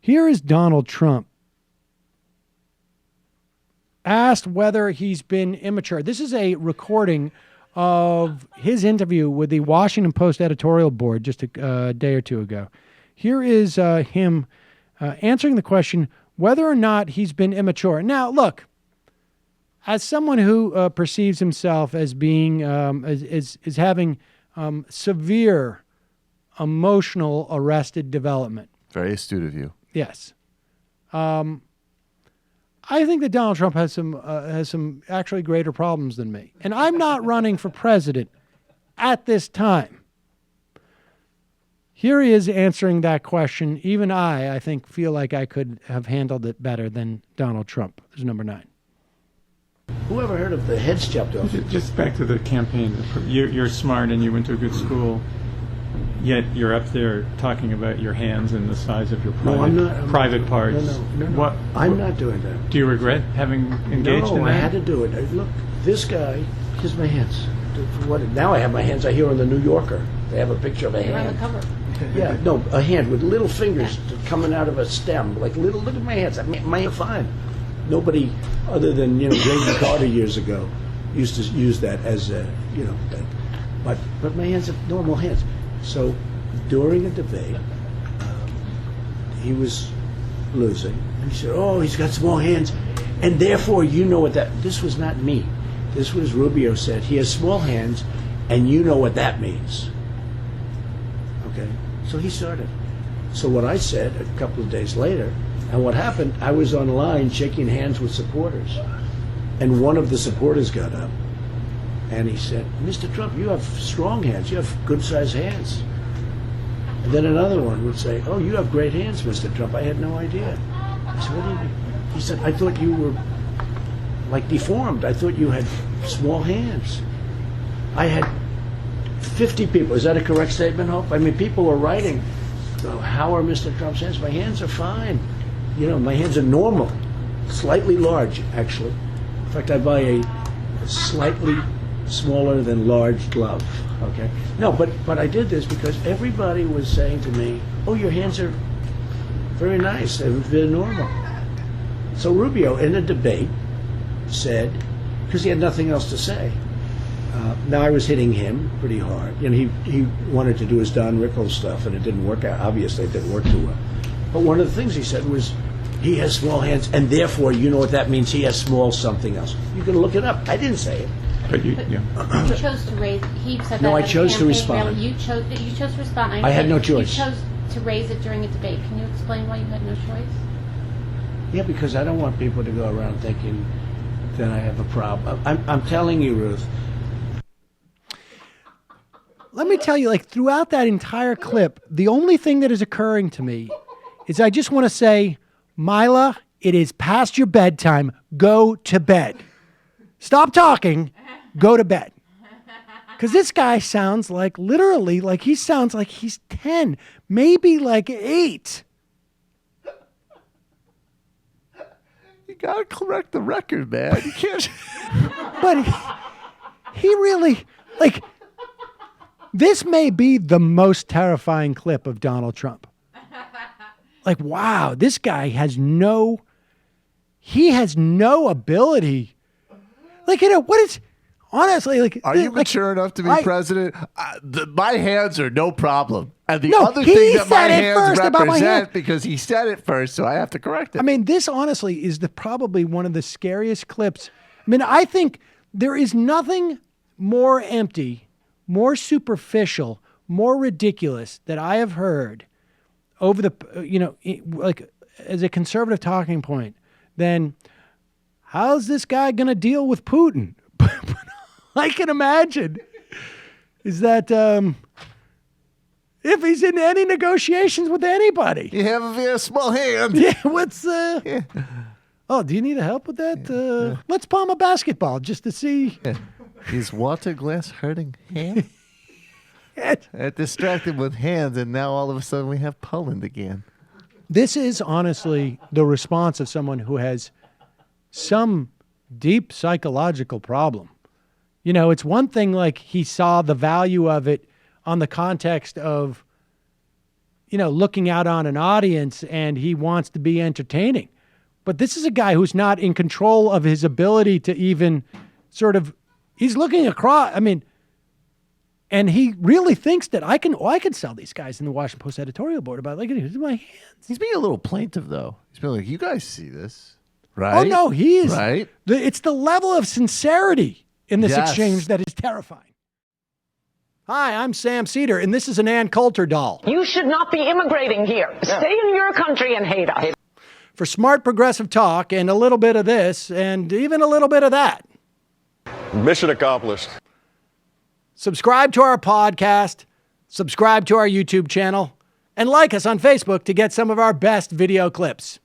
Here is Donald Trump asked whether he's been immature. This is a recording of his interview with the Washington Post editorial board just a day or two ago. Here is him answering the question whether or not he's been immature. Now, look, as someone who perceives himself as being as having severe emotional arrested development. Very astute of you. Yes. I think that Donald Trump has some actually greater problems than me. And I'm not running for president at this time. Here he is answering that question. Even I think, feel like I could have handled it better than Donald Trump. There's number 9. Whoever heard of the heads chopped off? Just back to the campaign. You're smart and you went to a good school, yet you're up there talking about your hands and the size of your private parts. No. I'm not doing that. Do you regret having engaged in that? No, I had to do it. Look, this guy, here's my hands. Now I have my hands. I hear on the New Yorker. They have a picture of a hand. On the cover. Yeah, no, a hand with little fingers coming out of a stem. Like look at my hands. My hands are fine. Nobody other than, Graydon Carter years ago used to use that as a, thing. But my hands are normal hands. So during a debate, he was losing. And he said, oh, he's got small hands. And therefore, this was not me. This was Rubio said, he has small hands, and you know what that means. Okay? So he started. So what I said a couple of days later, and what happened, I was online shaking hands with supporters. And one of the supporters got up, and he said, Mr. Trump, you have strong hands. You have good-sized hands. And then another one would say, oh, you have great hands, Mr. Trump. I had no idea. I said, what do you mean? He said, I thought you were, deformed. I thought you had small hands. I had 50 people. Is that a correct statement, Hope? I mean, people were writing, how are Mr. Trump's hands? My hands are fine. My hands are normal. Slightly large, actually. In fact, I buy a slightly smaller than large glove, okay? No, but I did this because everybody was saying to me, oh, your hands are very nice. They're normal. So Rubio, in a debate, said, because he had nothing else to say, now I was hitting him pretty hard. He wanted to do his Don Rickles stuff, and it didn't work out. Obviously, it didn't work too well. But one of the things he said was, he has small hands, and therefore, you know what that means. He has small something else. You can look it up. I didn't say it. But you chose to raise. He said no, that. I chose to respond. You chose to respond. I had no choice. You chose to raise it during a debate. Can you explain why you had no choice? Yeah, because I don't want people to go around thinking that I have a problem. I'm telling you, Ruth. Let me tell you, throughout that entire clip, the only thing that is occurring to me is I just want to say, Mila, it is past your bedtime. Go to bed. Stop talking. Go to bed. Because this guy sounds literally he sounds like he's 10, maybe 8. You gotta correct the record, man. You can't. But he really, this may be the most terrifying clip of Donald Trump. Wow, this guy has no ability. What is, honestly, are you mature enough to be president? My hands are no problem. And the No, other he thing that my said it hands first about my represent, hands. because he said it first, so I have to correct it. I mean, this honestly is probably one of the scariest clips. I mean, I think there is nothing more empty, more superficial, more ridiculous that I have heard over the, as a conservative talking point than, how's this guy going to deal with Putin? I can imagine is that if he's in any negotiations with anybody. You have a very small hand. Yeah, oh, do you need help with that? Let's palm a basketball just to see. Yeah. Is water glass hurting hand? Distracted with hands, and now all of a sudden we have Poland again. This is honestly the response of someone who has some deep psychological problem. It's one thing he saw the value of it on the context of looking out on an audience and he wants to be entertaining. But this is a guy who's not in control of his ability to even he's looking across. I mean, and he really thinks that I can sell these guys in the Washington Post editorial board about here's my hands. He's being a little plaintive, though. He's being like, you guys see this, right? Oh, no, he is. Right? It's the level of sincerity in this exchange that is terrifying. Hi, I'm Sam Seder, and this is an Ann Coulter doll. You should not be immigrating here. Stay in your country and hate us. For smart progressive talk and a little bit of this and even a little bit of that. Mission accomplished. Subscribe to our podcast, subscribe to our YouTube channel, and like us on Facebook to get some of our best video clips.